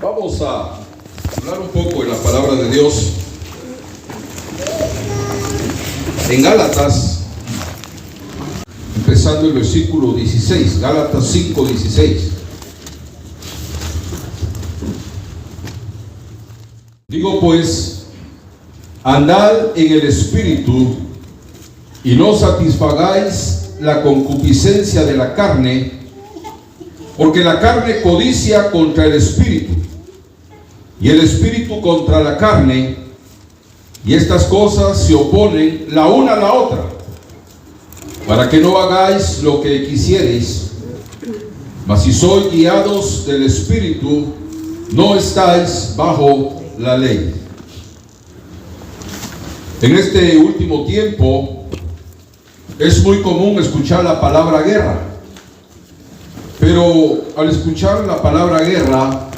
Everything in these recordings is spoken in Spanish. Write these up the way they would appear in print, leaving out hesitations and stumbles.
Vamos a hablar un poco de la palabra de Dios en Gálatas, empezando el versículo 16, Gálatas 5:16. Digo pues, andad en el Espíritu y no satisfagáis la concupiscencia de la carne, porque la carne codicia contra el Espíritu, y el Espíritu contra la carne, y estas cosas se oponen la una a la otra, para que no hagáis lo que quisiereis. Mas si sois guiados del Espíritu, no estáis bajo la ley. En este último tiempo es muy común escuchar la palabra guerra, pero al escuchar la palabra guerra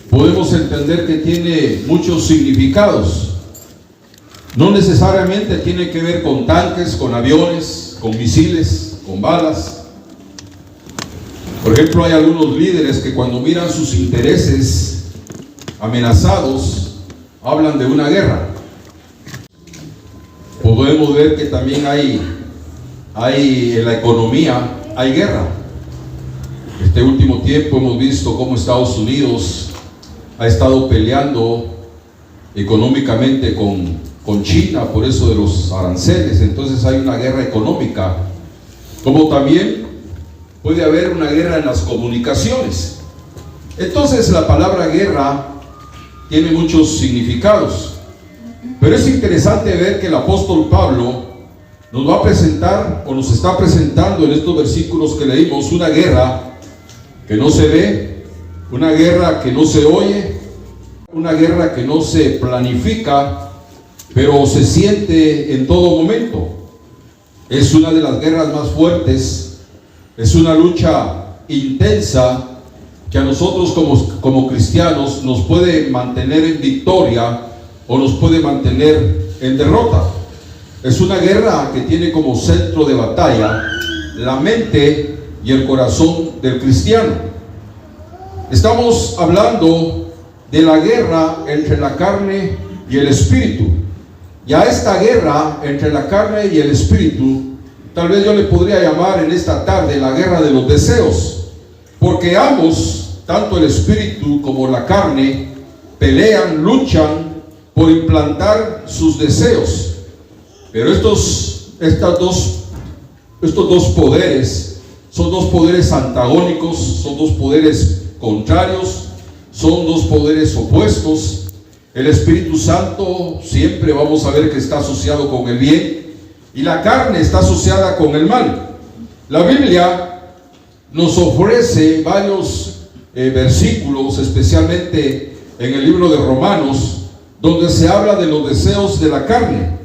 podemos entender que tiene muchos significados. No necesariamente tiene que ver con tanques, con aviones, con misiles, con balas. Por ejemplo, hay algunos líderes que cuando miran sus intereses amenazados, hablan de una guerra. Podemos ver que también hay en la economía, hay guerra. Este último tiempo hemos visto cómo Estados Unidos ha estado peleando económicamente con China por eso de los aranceles. Entonces hay una guerra económica, como también puede haber una guerra en las comunicaciones. Entonces la palabra guerra tiene muchos significados, pero es interesante ver que el apóstol Pablo nos va a presentar, o nos está presentando en estos versículos que leímos, una guerra que no se ve, una guerra que no se oye, una guerra que no se planifica, pero se siente en todo momento. Es una de las guerras más fuertes, es una lucha intensa que a nosotros como cristianos nos puede mantener en victoria o nos puede mantener en derrota. Es una guerra que tiene como centro de batalla la mente y el corazón del cristiano. Estamos hablando de la guerra entre la carne y el espíritu. Y a esta guerra entre la carne y el espíritu, tal vez yo le podría llamar en esta tarde la guerra de los deseos, porque ambos, tanto el espíritu como la carne, pelean, luchan por implantar sus deseos. Pero estos dos poderes son dos poderes antagónicos, son dos poderes contrarios, son dos poderes opuestos. El Espíritu Santo siempre vamos a ver que está asociado con el bien y la carne está asociada con el mal. La Biblia nos ofrece varios versículos, especialmente en el libro de Romanos, donde se habla de los deseos de la carne.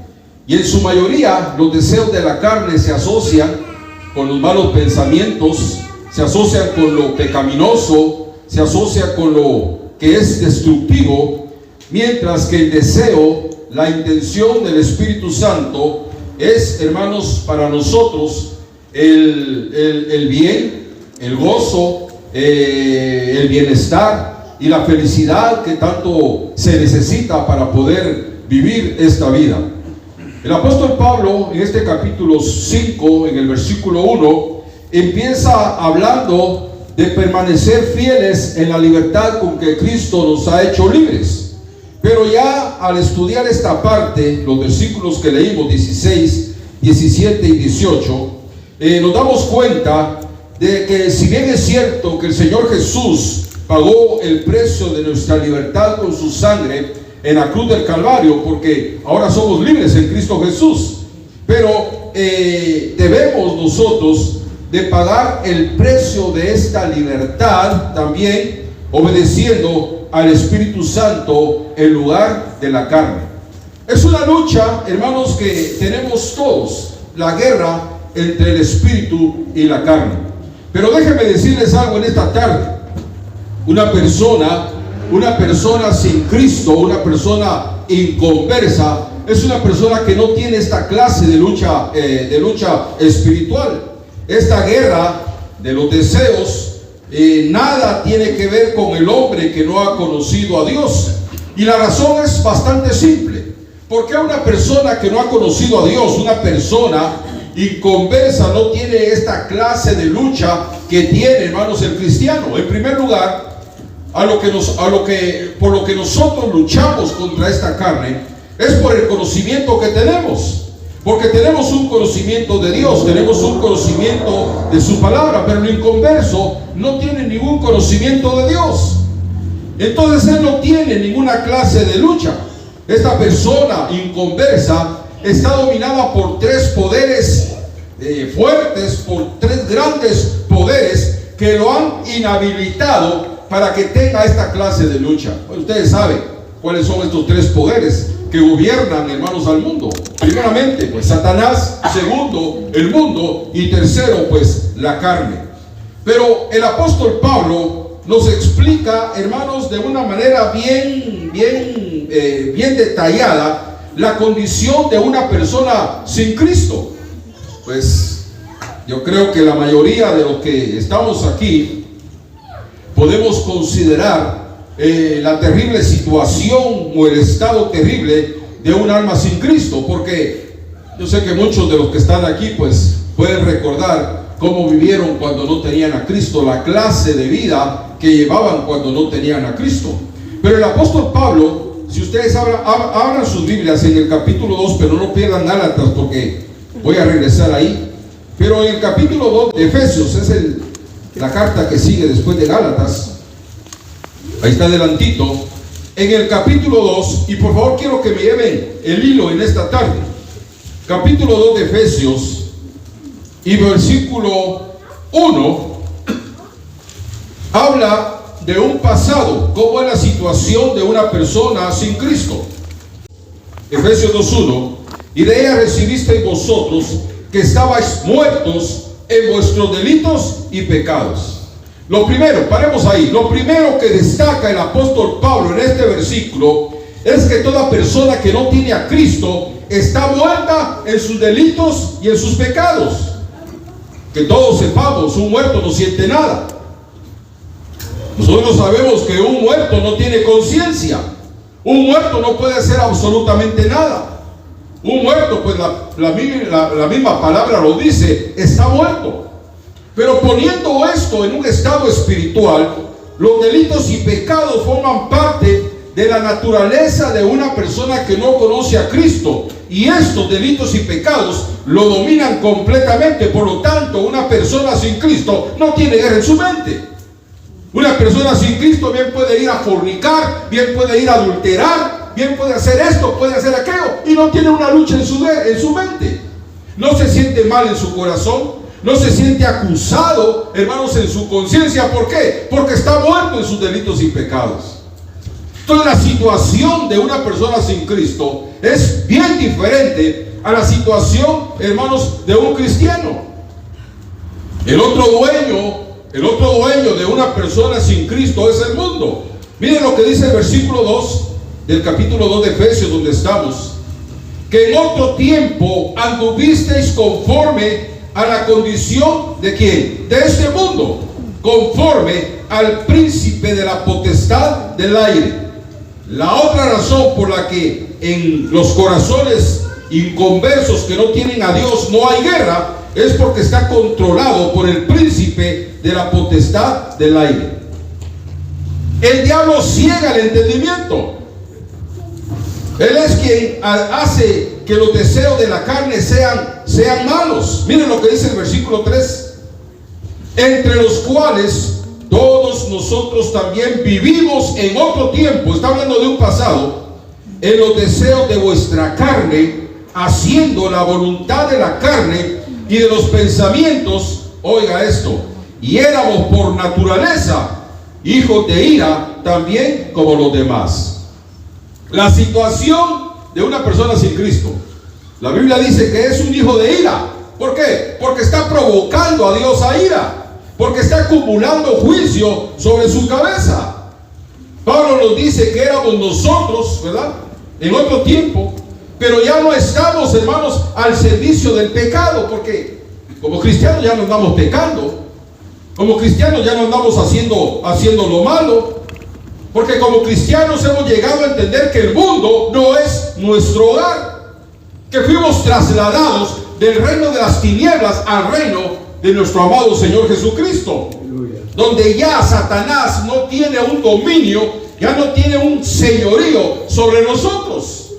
Y en su mayoría los deseos de la carne se asocian con los malos pensamientos, se asocian con lo pecaminoso, se asocia con lo que es destructivo, mientras que el deseo, la intención del Espíritu Santo es, hermanos, para nosotros el bien, el gozo, el bienestar y la felicidad que tanto se necesita para poder vivir esta vida. El apóstol Pablo en este capítulo 5, en el versículo 1, empieza hablando de permanecer fieles en la libertad con que Cristo nos ha hecho libres. Pero ya al estudiar esta parte, los versículos que leímos, 16, 17 y 18, nos damos cuenta de que si bien es cierto que el Señor Jesús pagó el precio de nuestra libertad con su sangre en la cruz del Calvario, porque ahora somos libres en Cristo Jesús, pero debemos nosotros de pagar el precio de esta libertad también obedeciendo al Espíritu Santo en lugar de la carne. Es una lucha, hermanos, que tenemos todos, la guerra entre el Espíritu y la carne. Pero déjenme decirles algo en esta tarde. Una persona sin Cristo, una persona inconversa, es una persona que no tiene esta clase de lucha espiritual. Esta guerra de los deseos nada tiene que ver con el hombre que no ha conocido a Dios. Y la razón es bastante simple. Porque una persona que no ha conocido a Dios, una persona inconversa, no tiene esta clase de lucha que tiene, hermanos, el cristiano. En primer lugar, por lo que nosotros luchamos contra esta carne es por el conocimiento que tenemos. Porque tenemos un conocimiento de Dios, tenemos un conocimiento de su palabra, pero el inconverso no tiene ningún conocimiento de Dios. Entonces él no tiene ninguna clase de lucha. Esta persona inconversa está dominada por tres poderes fuertes, por tres grandes poderes que lo han inhabilitado para que tenga esta clase de lucha. Bueno, ustedes saben cuáles son estos tres poderes que gobiernan, hermanos, al mundo. Primeramente, pues Satanás; segundo, el mundo; y tercero, pues la carne. Pero el apóstol Pablo nos explica, hermanos, de una manera bien detallada la condición de una persona sin Cristo. Pues yo creo que la mayoría de los que estamos aquí podemos considerar la terrible situación o el estado terrible de un alma sin Cristo, porque yo sé que muchos de los que están aquí pues pueden recordar cómo vivieron cuando no tenían a Cristo, la clase de vida que llevaban cuando no tenían a Cristo. Pero el apóstol Pablo, si ustedes abran sus Biblias en el capítulo 2, pero no pierdan Gálatas porque voy a regresar ahí, pero en el capítulo 2 de Efesios, es la carta que sigue después de Gálatas. Ahí está adelantito, en el capítulo 2, y por favor quiero que me lleven el hilo en esta tarde. Capítulo 2 de Efesios y versículo 1, habla de un pasado, cómo es la situación de una persona sin Cristo. Efesios 2:1, y de ella recibisteis vosotros que estabais muertos en vuestros delitos y pecados. Lo primero, paremos ahí, lo primero que destaca el apóstol Pablo en este versículo es que toda persona que no tiene a Cristo está muerta en sus delitos y en sus pecados. Que todos sepamos, un muerto no siente nada. Nosotros sabemos que un muerto no tiene conciencia. Un muerto no puede hacer absolutamente nada. Un muerto, pues la misma palabra lo dice, está muerto. Pero poniendo esto en un estado espiritual, los delitos y pecados forman parte de la naturaleza de una persona que no conoce a Cristo. Y estos delitos y pecados lo dominan completamente. Por lo tanto, una persona sin Cristo no tiene guerra en su mente. Una persona sin Cristo bien puede ir a fornicar, bien puede ir a adulterar, bien puede hacer esto, puede hacer aquello, y no tiene una lucha en su mente. No se siente mal en su corazón. No se siente acusado, hermanos, en su conciencia. ¿Por qué? Porque está muerto en sus delitos y pecados. Entonces la situación de una persona sin Cristo es bien diferente a la situación, hermanos, de un cristiano. El otro dueño de una persona sin Cristo es el mundo. Miren lo que dice el versículo 2 del capítulo 2 de Efesios, donde estamos: que en otro tiempo anduvisteis conforme a la condición ¿de quién? De este mundo, conforme al príncipe de la potestad del aire. La otra razón por la que en los corazones inconversos que no tienen a Dios no hay guerra es porque está controlado por el príncipe de la potestad del aire. El diablo ciega el entendimiento. Él es quien hace que los deseos de la carne sean malos. Miren lo que dice el versículo 3: entre los cuales todos nosotros también vivimos en otro tiempo. Está hablando de un pasado. En los deseos de vuestra carne, haciendo la voluntad de la carne y de los pensamientos. Oiga esto: y éramos por naturaleza hijos de ira, también como los demás. La situación de una persona sin Cristo, la Biblia dice que es un hijo de ira. ¿Por qué? Porque está provocando a Dios a ira, porque está acumulando juicio sobre su cabeza. Pablo nos dice que éramos nosotros, ¿verdad?, en otro tiempo, pero ya no estamos, hermanos, al servicio del pecado, porque como cristianos ya no andamos pecando. Como cristianos ya no andamos haciendo lo malo, porque como cristianos hemos llegado a entender que el mundo no es nuestro hogar, que fuimos trasladados del reino de las tinieblas al reino de nuestro amado Señor Jesucristo, donde ya Satanás no tiene un dominio, ya no tiene un señorío sobre nosotros,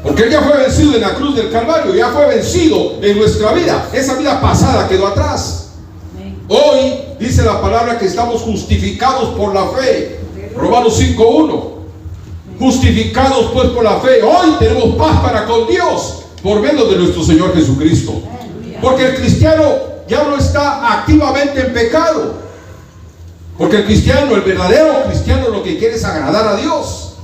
porque Él ya fue vencido en la cruz del Calvario, ya fue vencido en nuestra vida. Esa vida pasada quedó atrás. Hoy dice la palabra que estamos justificados por la fe. Romanos 5:1. Justificados pues por la fe, hoy tenemos paz para con Dios por medio de nuestro Señor Jesucristo. Porque el cristiano ya no está activamente en pecado. Porque el cristiano, el verdadero cristiano, lo que quiere es agradar a Dios.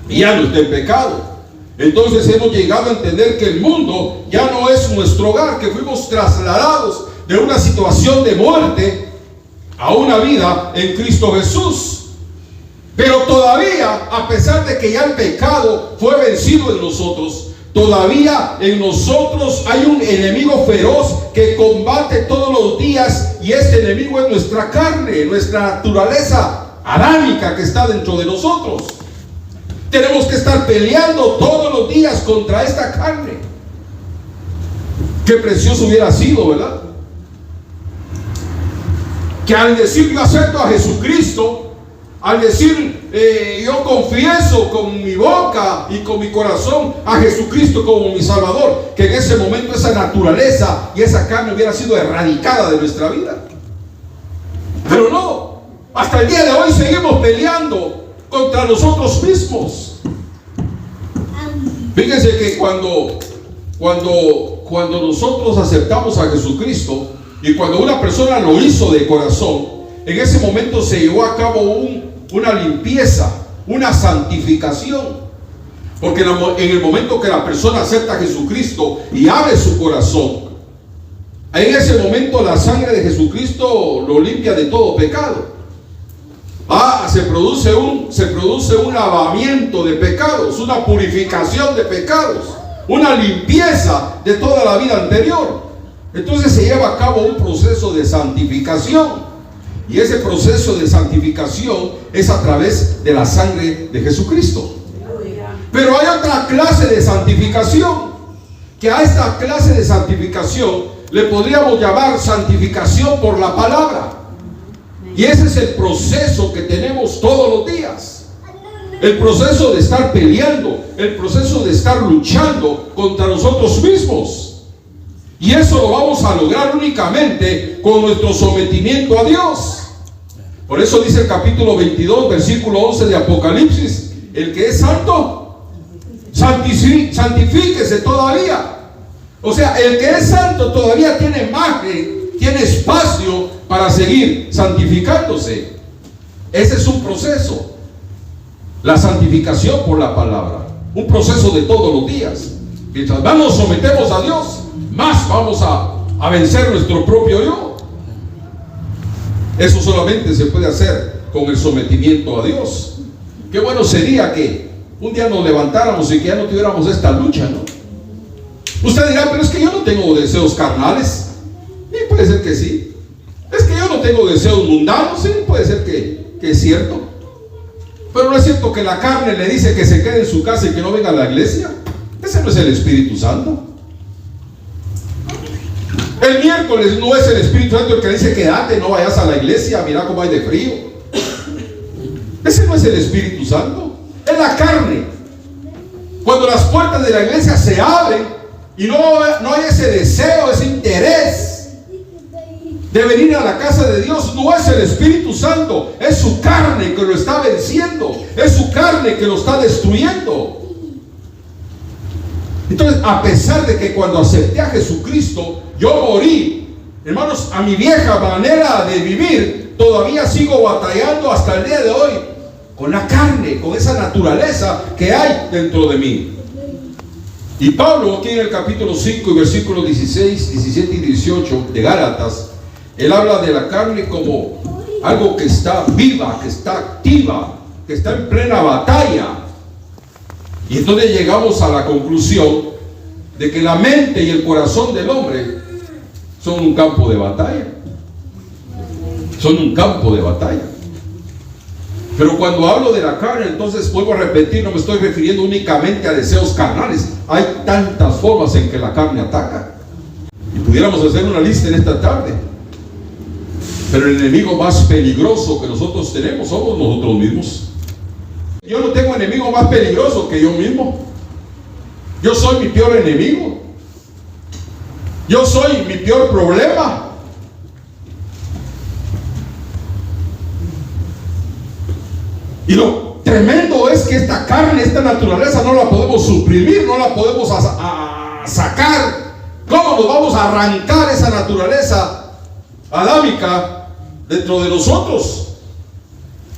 Y ya no está en pecado. Entonces hemos llegado a entender que el mundo ya no es nuestro hogar, que fuimos trasladados de una situación de muerte a una vida en Cristo Jesús. Pero todavía, a pesar de que ya el pecado fue vencido en nosotros, todavía en nosotros hay un enemigo feroz que combate todos los días, y este enemigo es nuestra carne, nuestra naturaleza adámica que está dentro de nosotros. Tenemos que estar peleando todos los días contra esta carne. Qué precioso hubiera sido, ¿verdad? Que al decir yo acepto a Jesucristo, al decir yo confieso con mi boca y con mi corazón a Jesucristo como mi Salvador, que en ese momento esa naturaleza y esa carne hubiera sido erradicada de nuestra vida. Pero no, hasta el día de hoy seguimos peleando contra nosotros mismos. Fíjense que cuando nosotros aceptamos a Jesucristo, y cuando una persona lo hizo de corazón, en ese momento se llevó a cabo una limpieza, una santificación. Porque en el momento que la persona acepta a Jesucristo y abre su corazón, en ese momento la sangre de Jesucristo lo limpia de todo pecado. Se produce un lavamiento de pecados, una purificación de pecados, una limpieza de toda la vida anterior. Entonces se lleva a cabo un proceso de santificación, y ese proceso de santificación es a través de la sangre de Jesucristo. Pero hay otra clase de santificación, que a esta clase de santificación le podríamos llamar santificación por la palabra. Y ese es el proceso que tenemos todos los días. El proceso de estar peleando, el proceso de estar luchando contra nosotros mismos. Y eso lo vamos a lograr únicamente con nuestro sometimiento a Dios. Por eso dice el capítulo 22, versículo 11 de Apocalipsis: el que es santo, santifíquese todavía. O sea, el que es santo todavía tiene margen, tiene espacio para seguir santificándose. Ese es un proceso, la santificación por la palabra, un proceso de todos los días. Mientras más nos sometemos a Dios, más vamos a vencer nuestro propio yo. Eso solamente se puede hacer con el sometimiento a Dios. Qué bueno sería que un día nos levantáramos y que ya no tuviéramos esta lucha, ¿no? Usted dirá, pero es que yo no tengo deseos carnales. Y puede ser que sí. Es que yo no tengo deseos mundanos. Sí, puede ser que es cierto. Pero no es cierto que la carne le dice que se quede en su casa y que no venga a la iglesia. Ese no es el Espíritu Santo. El miércoles no es el Espíritu Santo el que dice quédate, no vayas a la iglesia, mira cómo hay de frío. Ese no es el Espíritu Santo, es la carne. Cuando las puertas de la iglesia se abren y no hay ese deseo, ese interés de venir a la casa de Dios, no es el Espíritu Santo, es su carne que lo está venciendo, es su carne que lo está destruyendo. Entonces, a pesar de que cuando acepté a Jesucristo, yo morí, hermanos, a mi vieja manera de vivir, todavía sigo batallando hasta el día de hoy con la carne, con esa naturaleza que hay dentro de mí. Y Pablo, aquí en el capítulo 5 y versículos 16, 17 y 18 de Gálatas, él habla de la carne como algo que está viva, que está activa, que está en plena batalla. Y entonces llegamos a la conclusión de que la mente y el corazón del hombre son un campo de batalla. son un campo de batalla. Pero cuando hablo de la carne, entonces vuelvo a repetir, no me estoy refiriendo únicamente a deseos carnales. Hay tantas formas en que la carne ataca. Y pudiéramos hacer una lista en esta tarde. Pero el enemigo más peligroso que nosotros tenemos somos nosotros mismos. Yo no tengo enemigo más peligroso que yo mismo. Yo soy mi peor enemigo. Yo soy mi peor problema. Y lo tremendo es que esta carne, esta naturaleza no la podemos suprimir, no la podemos sacar. ¿Cómo nos vamos a arrancar esa naturaleza adámica dentro de nosotros?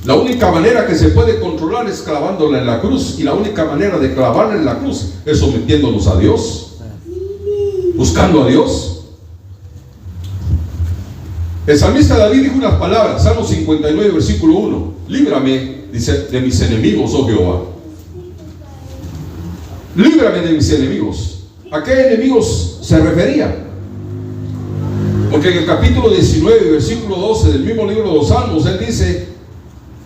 La única manera que se puede controlar es clavándola en la cruz. Y la única manera de clavarla en la cruz es sometiéndonos a Dios, buscando a Dios. El salmista David dijo unas palabras, Salmo 59, versículo 1: líbrame, dice, de mis enemigos, oh Jehová. Líbrame de mis enemigos. ¿A qué enemigos se refería? Porque en el capítulo 19, versículo 12 del mismo libro de los Salmos, él dice: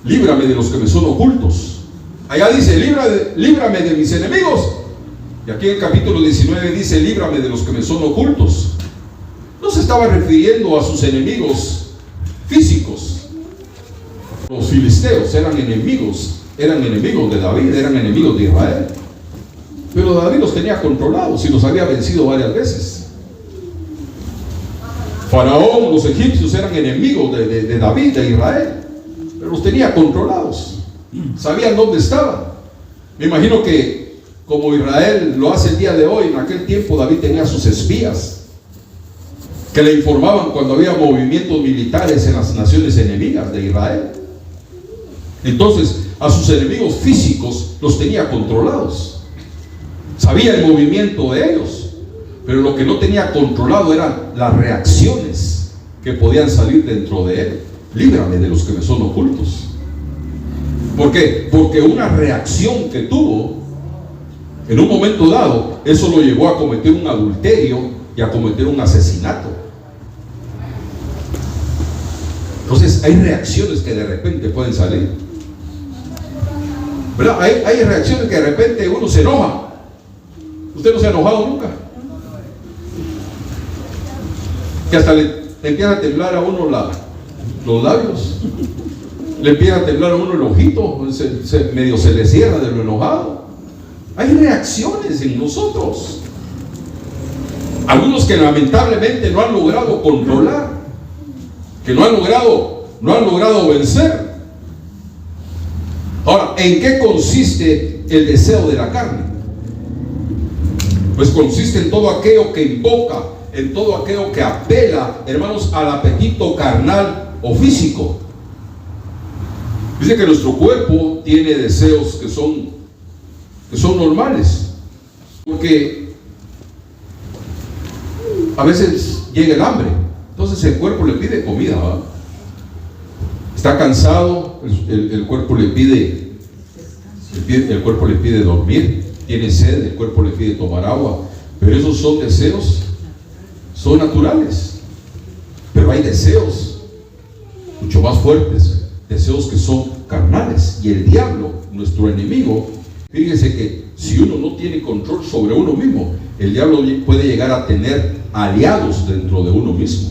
líbrame de los que me son ocultos. Allá dice: líbrame de mis enemigos. Y aquí en el capítulo 19 dice: líbrame de los que me son ocultos. No se estaba refiriendo a sus enemigos físicos. Los filisteos eran enemigos de David, eran enemigos de Israel. Pero David los tenía controlados y los había vencido varias veces. Faraón, los egipcios eran enemigos de David, de Israel, pero los tenía controlados. Sabían dónde estaban. Me imagino que, como Israel lo hace el día de hoy, en aquel tiempo David tenía sus espías que le informaban cuando había movimientos militares en las naciones enemigas de Israel. Entonces, a sus enemigos físicos los tenía controlados. Sabía el movimiento de ellos, pero lo que no tenía controlado eran las reacciones que podían salir dentro de él. Líbrame de los que me son ocultos. ¿Por qué? Porque una reacción que tuvo en un momento dado, eso lo llevó a cometer un adulterio y a cometer un asesinato. Entonces hay reacciones que de repente pueden salir, ¿verdad? Hay reacciones que de repente uno se enoja. ¿Usted no se ha enojado nunca? Que hasta le empieza a temblar a uno los labios, le empieza a temblar a uno el ojito, medio se le cierra de lo enojado. Hay reacciones en nosotros, algunos que lamentablemente no han logrado controlar, que no han logrado vencer. Ahora, ¿en qué consiste el deseo de la carne? Pues consiste en todo aquello que invoca, en todo aquello que apela, hermanos, al apetito carnal o físico. Dice que nuestro cuerpo tiene deseos que son normales, porque a veces llega el hambre, entonces el cuerpo le pide comida, ¿verdad? Está cansado, el cuerpo le pide dormir, tiene sed, el cuerpo le pide tomar agua. Pero esos son deseos, son naturales. Pero hay deseos mucho más fuertes, deseos que son carnales. Y el diablo, nuestro enemigo, fíjese que si uno no tiene control sobre uno mismo, el diablo puede llegar a tener aliados dentro de uno mismo.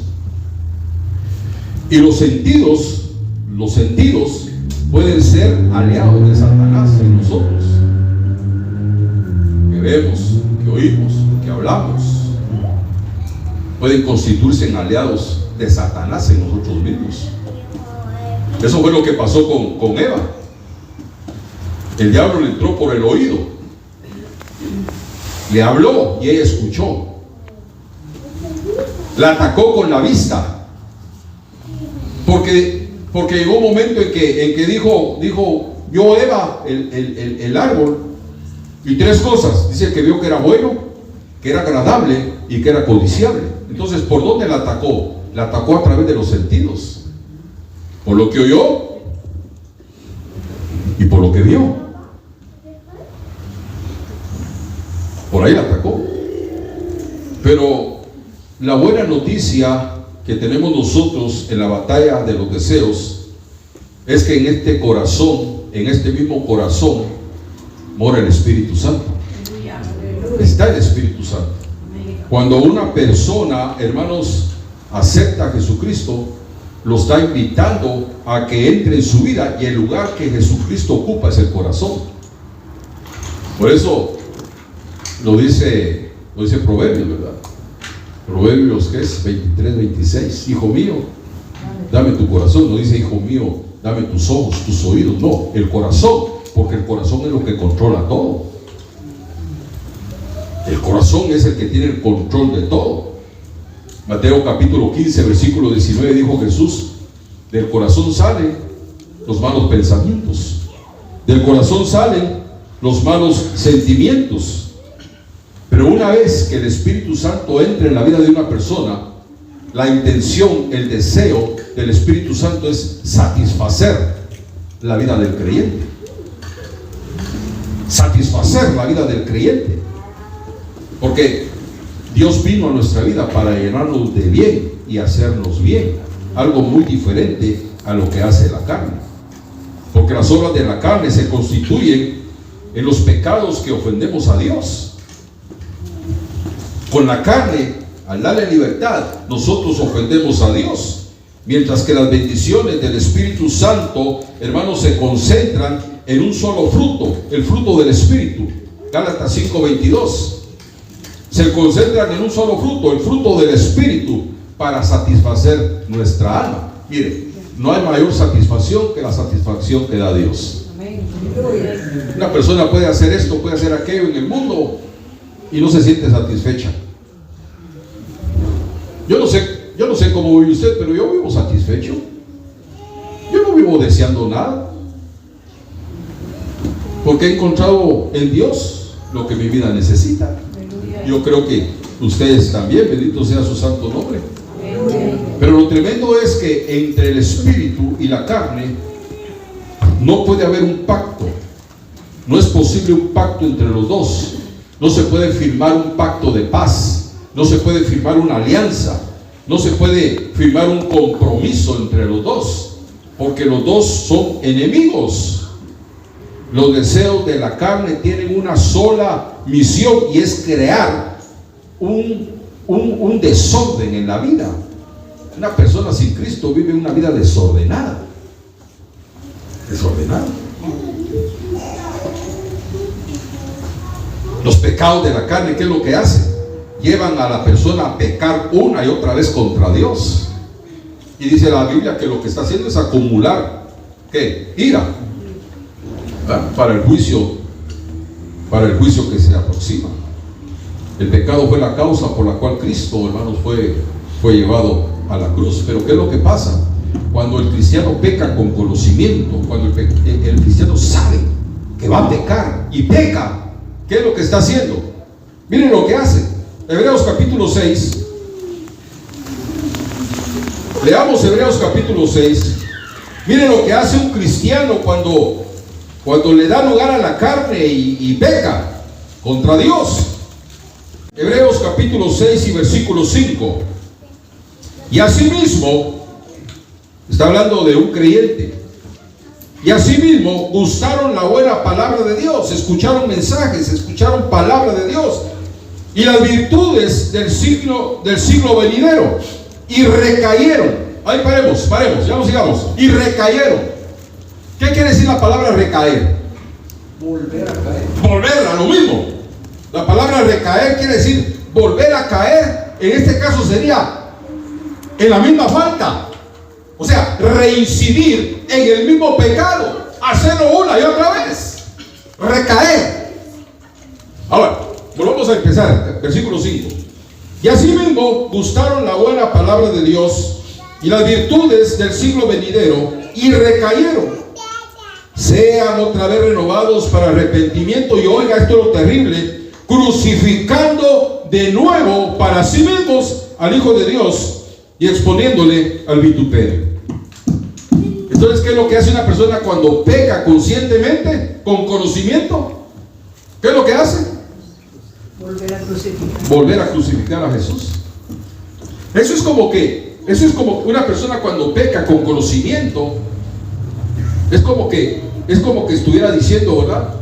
Y los sentidos pueden ser aliados de Satanás en nosotros. Que vemos, que oímos, que hablamos, pueden constituirse en aliados de Satanás en nosotros mismos. Eso fue lo que pasó con Eva. El diablo le entró por el oído, le habló y ella escuchó. La atacó con la vista, porque llegó un momento en que dijo, vio Eva el árbol, y tres cosas. Dice que vio que era bueno, que era agradable y que era codiciable. Entonces, ¿por dónde la atacó? La atacó a través de los sentidos, por lo que oyó y por lo que vio. Por ahí la atacó. Pero la buena noticia que que tenemos nosotros en la batalla de los deseos es que en este corazón, en este mismo corazón, mora el Espíritu Santo. Está el Espíritu Santo. Cuando una persona, hermanos, acepta a Jesucristo, lo está invitando a que entre en su vida, y el lugar que Jesucristo ocupa es el corazón. Por eso lo dice Proverbios, ¿verdad? Proverbios, ¿qué es? 23, 26. Hijo mío, dame tu corazón. No dice, hijo mío, dame tus ojos, tus oídos. No, el corazón, porque el corazón es lo que controla todo. El corazón es el que tiene el control de todo. Mateo capítulo 15, versículo 19, dijo Jesús: del corazón salen los malos pensamientos, del corazón salen los malos sentimientos. Pero una vez que el Espíritu Santo entre en la vida de una persona, la intención, el deseo del Espíritu Santo es satisfacer la vida del creyente. Satisfacer la vida del creyente. Porque Dios vino a nuestra vida para llenarnos de bien y hacernos bien. Algo muy diferente a lo que hace la carne. Porque las obras de la carne se constituyen en los pecados que ofendemos a Dios. Con la carne, al darle libertad, nosotros ofendemos a Dios. Mientras que las bendiciones del Espíritu Santo, hermanos, se concentran en un solo fruto, el fruto del Espíritu. Gálatas 5:22. Se concentran en un solo fruto, el fruto del Espíritu, para satisfacer nuestra alma. Mire, no hay mayor satisfacción que la satisfacción que da Dios. Una persona puede hacer esto, puede hacer aquello en el mundo y no se siente satisfecha. Yo no sé cómo vive usted, pero yo vivo satisfecho. Yo no vivo deseando nada, porque he encontrado en Dios lo que mi vida necesita. Yo creo que ustedes también, bendito sea su santo nombre. Pero lo tremendo es que entre el Espíritu y la carne no puede haber un pacto. No es posible un pacto entre los dos. No se puede firmar un pacto de paz. No se puede firmar una alianza. No se puede firmar un compromiso entre los dos, porque los dos son enemigos. Los deseos de la carne tienen una sola misión, y es crear un desorden en la vida. Una persona sin Cristo vive una vida desordenada. Desordenada. Los pecados de la carne, ¿qué es lo que hacen? Llevan a la persona a pecar una y otra vez contra Dios. Y dice la Biblia que lo que está haciendo es acumular, ¿qué? Ira. Para el juicio que se aproxima. El pecado fue la causa por la cual Cristo, hermanos, fue llevado a la cruz. Pero ¿qué es lo que pasa? Cuando el cristiano peca con conocimiento, cuando el cristiano sabe que va a pecar y peca, ¿qué es lo que está haciendo? Miren lo que hace. Hebreos capítulo 6. Leamos Hebreos capítulo 6. Miren lo que hace un cristiano cuando le da lugar a la carne y peca contra Dios. Hebreos capítulo 6 y versículo 5. Y asimismo, está hablando de un creyente, y asimismo gustaron la buena palabra de Dios, escucharon mensajes, escucharon palabra de Dios y las virtudes del siglo venidero, y recayeron. Ahí paremos, ya no sigamos. Y recayeron. ¿Qué quiere decir la palabra recaer? Volver a caer. Volver a lo mismo. La palabra recaer quiere decir volver a caer. En este caso sería en la misma falta. O sea, reincidir en el mismo pecado, hacerlo una y otra vez, recaer. Ahora, volvamos a empezar, versículo 5. Y asimismo gustaron la buena palabra de Dios y las virtudes del siglo venidero, y recayeron. Sean otra vez renovados para arrepentimiento, y oiga, esto es lo terrible, crucificando de nuevo para sí mismos al Hijo de Dios y exponiéndole al vituperio. Entonces, ¿qué es lo que hace una persona cuando peca conscientemente, con conocimiento? ¿Qué es lo que hace? Volver a crucificar a Jesús. Eso es como que Eso es como una persona cuando peca con conocimiento. Es como que estuviera diciendo, ¿verdad?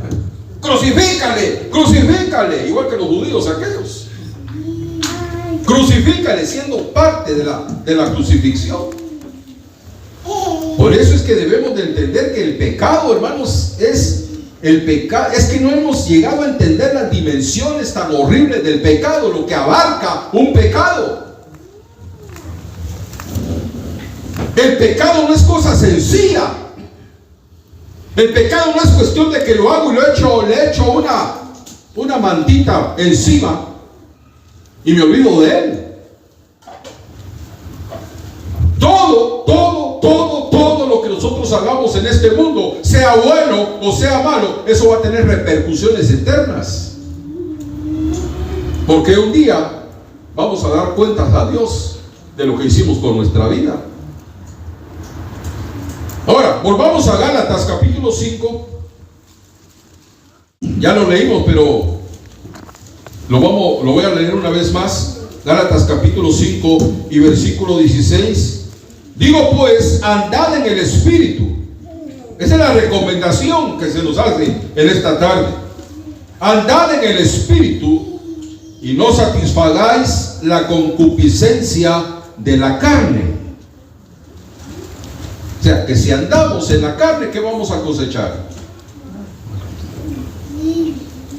Crucifícale, crucifícale, igual que los judíos aquellos. Crucifícale, siendo parte de la crucifixión. Por eso es que debemos de entender que el pecado, hermanos, es que no hemos llegado a entender las dimensiones tan horribles del pecado, lo que abarca un pecado. El pecado no es cosa sencilla. El pecado no es cuestión de que lo hago y le echo una mantita encima y me olvido de él. Todo lo que nosotros hagamos en este mundo, sea bueno o sea malo, eso va a tener repercusiones eternas. Porque un día vamos a dar cuentas a Dios de lo que hicimos con nuestra vida. Ahora, volvamos a Gálatas capítulo 5. Ya lo leímos, pero lo voy a leer una vez más. Gálatas capítulo 5 y versículo 16. Digo pues, andad en el Espíritu. Esa es la recomendación que se nos hace en esta tarde. Andad en el Espíritu y no satisfagáis la concupiscencia de la carne. O sea, que si andamos en la carne, ¿qué vamos a cosechar?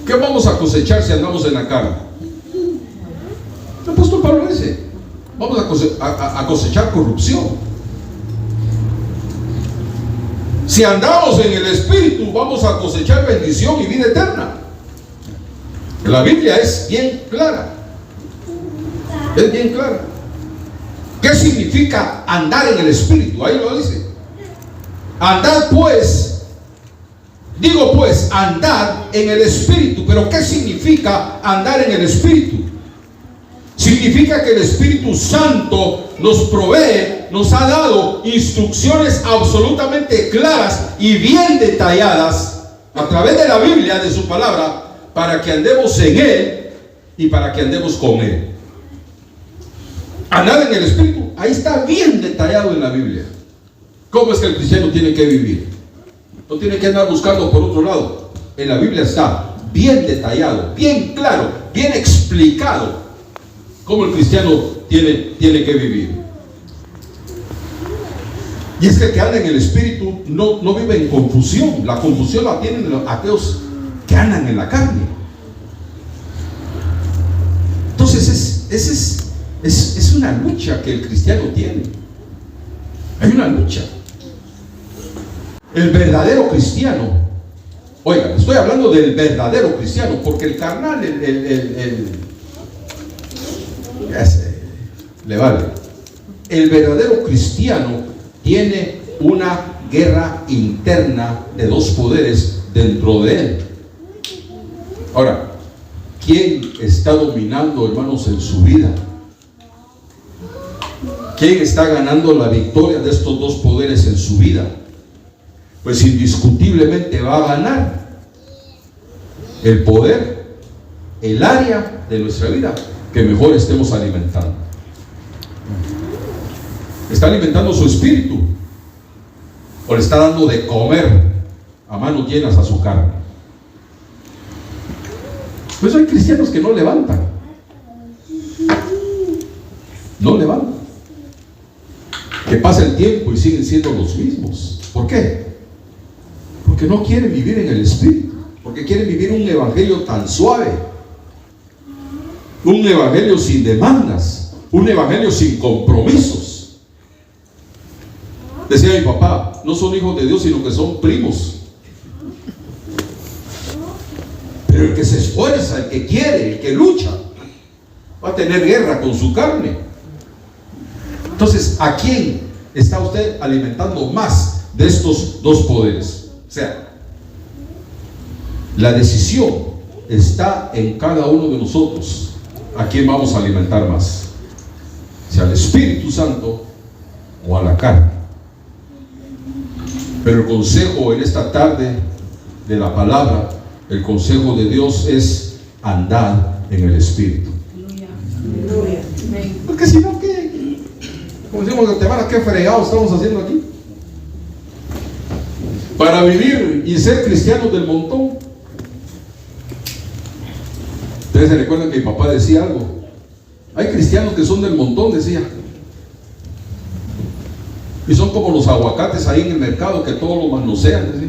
¿Qué vamos a cosechar si andamos en la carne? El apóstol Pablo dice, vamos a cosechar corrupción. Si andamos en el Espíritu, vamos a cosechar bendición y vida eterna. La Biblia es bien clara. Es bien clara. ¿Qué significa andar en el Espíritu? Ahí lo dice. Andad pues, digo pues, andad en el Espíritu. Pero ¿qué significa andar en el Espíritu? Significa que el Espíritu Santo nos provee, nos ha dado instrucciones absolutamente claras y bien detalladas a través de la Biblia, de su palabra, para que andemos en Él y para que andemos con Él. Andar en el Espíritu, ahí está bien detallado en la Biblia. ¿Cómo es que el cristiano tiene que vivir? No tiene que andar buscando por otro lado. En la Biblia está bien detallado, bien claro, bien explicado cómo el cristiano tiene que vivir. Y es que el que anda en el Espíritu no vive en confusión. La confusión la tienen aquellos que andan en la carne. Entonces es una lucha que el cristiano tiene. Hay una lucha. El verdadero cristiano, oiga, estoy hablando del verdadero cristiano, porque el carnal, le vale. El verdadero cristiano tiene una guerra interna de dos poderes dentro de él. Ahora, ¿quién está dominando, hermanos, en su vida? ¿Quién está ganando la victoria de estos dos poderes en su vida? Pues indiscutiblemente va a ganar el poder, el área de nuestra vida que mejor estemos alimentando. ¿Está alimentando su espíritu? ¿O le está dando de comer a manos llenas a su carne? Pues hay cristianos que no levantan. No levantan. Que pasa el tiempo y siguen siendo los mismos. ¿Por qué? Porque no quieren vivir en el Espíritu. Porque quieren vivir un evangelio tan suave. Un evangelio sin demandas. Un evangelio sin compromisos. Decía mi papá, no son hijos de Dios, sino que son primos. Pero el que se esfuerza, el que quiere, el que lucha, va a tener guerra con su carne. Entonces, ¿a quién está usted alimentando más de estos dos poderes? O sea, la decisión está en cada uno de nosotros. ¿A quién vamos a alimentar más? ¿Si al Espíritu Santo o a la carne? Pero el consejo en esta tarde de la palabra, el consejo de Dios es andar en el Espíritu. Porque si no, ¿qué? Como decimos en Guatemala, qué fregados estamos haciendo aquí. Para vivir y ser cristianos del montón. Ustedes se recuerdan que mi papá decía algo. Hay cristianos que son del montón, decía. Y son como los aguacates ahí en el mercado que todos los manosean, decía.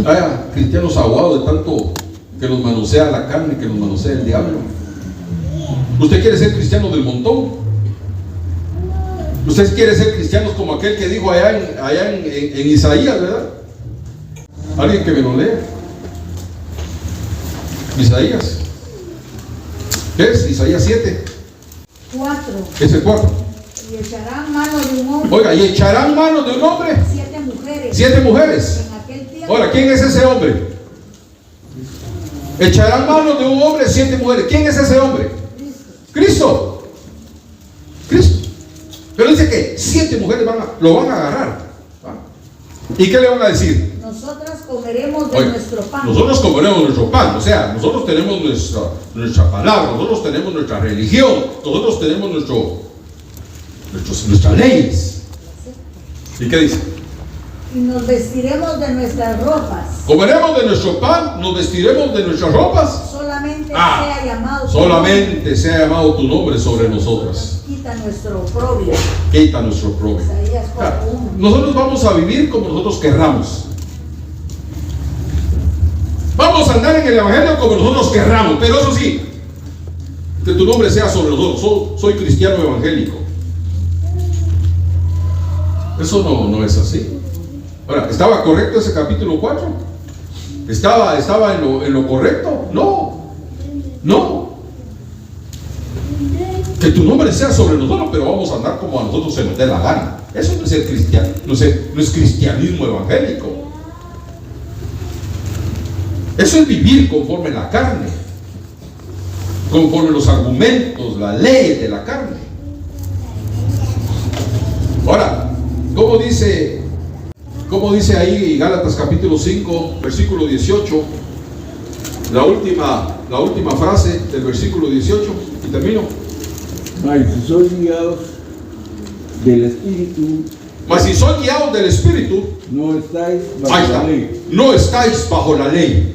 Hay cristianos aguados de tanto que los manosea la carne, que los manosea el diablo. ¿Usted quiere ser cristiano del montón? ¿Usted quiere ser cristianos como aquel que dijo allá en Isaías, verdad? Alguien que me lo lea. Isaías. ¿Qué es? Isaías 7. 4. Es el 4. Y echarán mano de un hombre. Oiga, y echarán mano de un hombre. 7 mujeres. 7 mujeres. En aquel tiempo. Ahora, ¿quién es ese hombre? Echarán mano de un hombre 7 mujeres. ¿Quién es ese hombre? Cristo. Cristo. Pero dice que 7 mujeres lo van a agarrar. ¿Y qué le van a decir? Nosotras comeremos de nuestro pan. Nosotros comeremos nuestro pan. O sea, nosotros tenemos nuestra palabra, nosotros tenemos nuestra religión, nosotros tenemos nuestras leyes. ¿Y qué dice? Y nos vestiremos de nuestras ropas. Comeremos de nuestro pan, nos vestiremos de nuestras ropas. Solamente sea llamado tu nombre sobre nosotras. Quita nuestro oprobio. Quita nuestro oprobio. Nosotros vamos a vivir como nosotros querramos. Vamos a andar en el evangelio como nosotros querramos, pero eso sí, que tu nombre sea sobre nosotros. Soy cristiano evangélico. Eso no es así. Ahora, ¿estaba correcto ese capítulo 4? ¿Estaba en lo correcto? No. Que tu nombre sea sobre nosotros, pero vamos a andar como a nosotros se nos dé la gana. Eso no es ser cristiano, no es cristianismo evangélico. Eso es vivir conforme la carne, conforme los argumentos, las leyes de la carne. Ahora, ¿cómo dice ahí Gálatas capítulo 5, versículo 18? La última frase del versículo 18, y termino. Mas si sois guiados del Espíritu, no estáis bajo la ley. No estáis bajo la ley.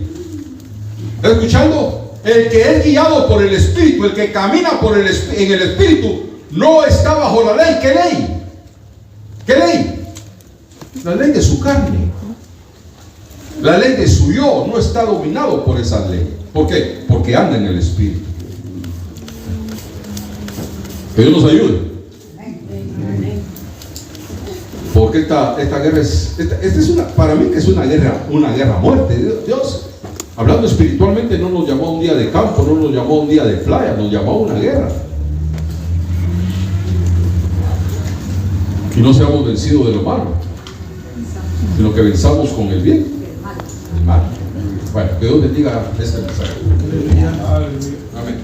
¿Está escuchando? El que es guiado por el Espíritu, el que camina en el Espíritu, no está bajo la ley. ¿Qué ley? ¿Qué ley? La ley de su carne. La ley de su yo no está dominado por esa ley. ¿Por qué? Porque anda en el Espíritu. Que Dios nos ayude. Porque esta guerra es para mí que es una guerra a muerte. Dios, hablando espiritualmente, no nos llamó a un día de campo, no nos llamó a un día de playa, nos llamó a una guerra. Y no seamos vencidos de lo malo, sino que venzamos con el bien, el mal. Bueno, que Dios bendiga este mensaje. Amén.